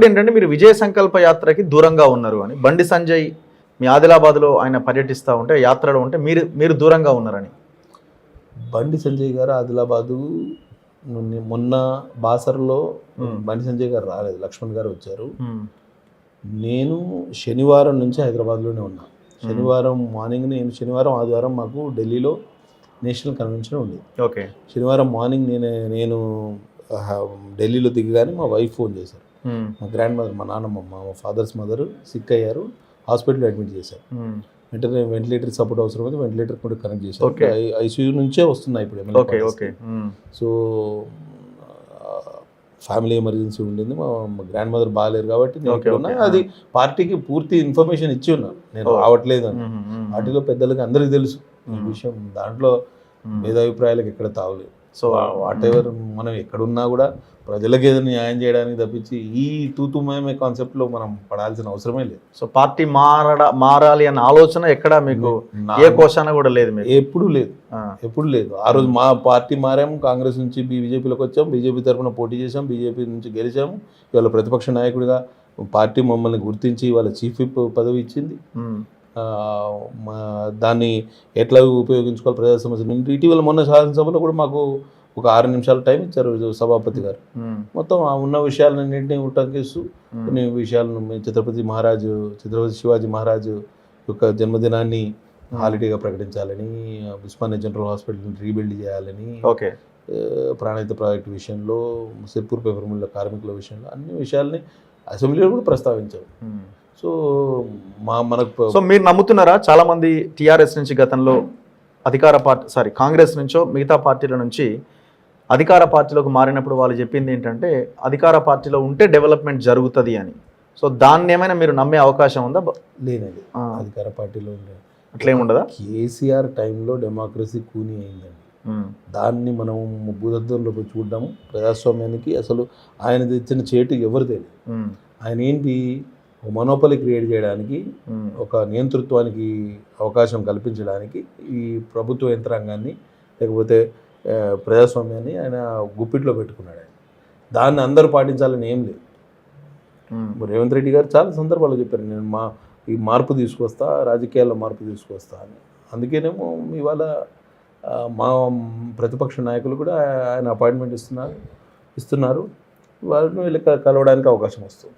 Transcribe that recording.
ఏంటంటే మీరు విజయ సంకల్ప యాత్రకి దూరంగా ఉన్నారు అని బండి సంజయ్ మీ ఆదిలాబాద్లో ఆయన పర్యటిస్తూ ఉంటే యాత్రలో ఉంటే మీరు దూరంగా ఉన్నారని. బండి సంజయ్ గారు ఆదిలాబాదు మొన్న బాసర్లో బండి సంజయ్ గారు రాలేదు, లక్ష్మణ్ గారు వచ్చారు. నేను శనివారం నుంచి హైదరాబాద్లోనే ఉన్నా. శనివారం మార్నింగ్ శనివారం ఆదివారం మాకు ఢిల్లీలో నేషనల్ కన్వెన్షన్ ఉంది. ఓకే. శనివారం మార్నింగ్ నేను ఢిల్లీలో దిగగానే మా వైఫ్ ఫోన్ చేశారు. మా గ్రాండ్ మదర్, మా నాన్నమ్మ, మా ఫాదర్స్ మదర్ సిక్ అయ్యారు, హాస్పిటల్లో అడ్మిట్ చేశారు. వెంటనే వెంటిలేటర్ సపోర్ట్ అవసరం ఉంది, వెంటిలేటర్ కూడా కనెక్ట్ చేశారు. ఐసీయూ నుంచే వస్తున్నాయి ఇప్పుడు. సో ఫ్యామిలీ ఎమర్జెన్సీ ఉండింది, మా గ్రాండ్ మదర్ బాగాలేరు కాబట్టి అది పార్టీకి పూర్తి ఇన్ఫర్మేషన్ ఇచ్చి ఉన్నాను, నేను రావట్లేదు అని. పార్టీలో పెద్దలకి అందరికీ తెలుసు ఈ విషయం, దాంట్లో భేదాభిప్రాయాలకు ఎక్కడ తావలేదు. సో వాట్ ఎవర్ మనం ఎక్కడున్నా కూడా ప్రజలకు ఏదైనా న్యాయం చేయడానికి తప్పించి ఈ తూతుమయమే కాన్సెప్ట్లో మనం పడాల్సిన అవసరమే లేదు. సో పార్టీ మారాలి అన్న ఆలోచన ఎక్కడ మీకు ఏ కోశాన కూడా లేదు, ఎప్పుడు లేదు. ఆ రోజు మా పార్టీ మారాము, కాంగ్రెస్ నుంచి బీజేపీలోకి వచ్చాము, బీజేపీ తరఫున పోటీ చేసాం, బీజేపీ నుంచి గెలిచాము. ఇవాళ ప్రతిపక్ష నాయకుడిగా పార్టీ మమ్మల్ని గుర్తించి వాళ్ళ చీఫ్ విప్ పదవి ఇచ్చింది. దాన్ని ఎట్లా ఉపయోగించుకోవాలి ప్రజా సమస్యలు. ఇటీవల మొన్న శాసనసభలో కూడా మాకు ఒక 6 నిమిషాల టైం ఇచ్చారు సభాపతి గారు. మొత్తం ఉన్న విషయాలన్నింటినీ ఉటంకిస్తూ కొన్ని విషయాలను ఛత్రపతి శివాజీ మహారాజు యొక్క జన్మదినాన్ని హాలిడేగా ప్రకటించాలని, ఉస్మానియా జనరల్ హాస్పిటల్ని రీబిల్డ్ చేయాలని, ప్రాణహిత ప్రాజెక్టు విషయంలో, సిర్పూర్ పేపర్ మిల్ల కార్మికుల విషయంలో అన్ని విషయాల్ని అసెంబ్లీలో కూడా ప్రస్తావించారు. సో మీరు నమ్ముతున్నారా? చాలామంది టీఆర్ఎస్ నుంచి గతంలో కాంగ్రెస్ నుంచో మిగతా పార్టీల నుంచి అధికార పార్టీలోకి మారినప్పుడు వాళ్ళు చెప్పింది ఏంటంటే అధికార పార్టీలో ఉంటే డెవలప్మెంట్ జరుగుతుంది అని. సో దాన్ని ఏమైనా మీరు నమ్మే అవకాశం ఉందా? లేదండి, అధికార పార్టీలో ఉండే అట్లేముండదా? కేసీఆర్ టైంలో డెమోక్రసీ కూని అయిందండి. దాన్ని మనం భూతద్దంలోకి చూడడము, ప్రజాస్వామ్యానికి అసలు ఆయన తెచ్చిన చేటు ఎవరు తెలియదు. ఆయన ఏంటి, ఒక మొనోపలి క్రియేట్ చేయడానికి, ఒక నియంతృత్వానికి అవకాశం కల్పించడానికి ఈ ప్రభుత్వ యంత్రాంగాన్ని లేకపోతే ప్రజాస్వామ్యాన్ని ఆయన గుప్పిట్లో పెట్టుకున్నాడు. ఆయన దాన్ని అందరూ పాటించాలని ఏం లేదు. రేవంత్ రెడ్డి గారు చాలా సందర్భాల్లో చెప్పారు, నేను ఈ మార్పు తీసుకొస్తా, రాజకీయాల్లో మార్పు తీసుకొస్తా అని. అందుకేనేమో ఇవాళ మా ప్రతిపక్ష నాయకులు కూడా ఆయన అపాయింట్మెంట్ ఇస్తున్నారు. వాళ్ళని వీళ్ళకి కలవడానికి అవకాశం వస్తుంది.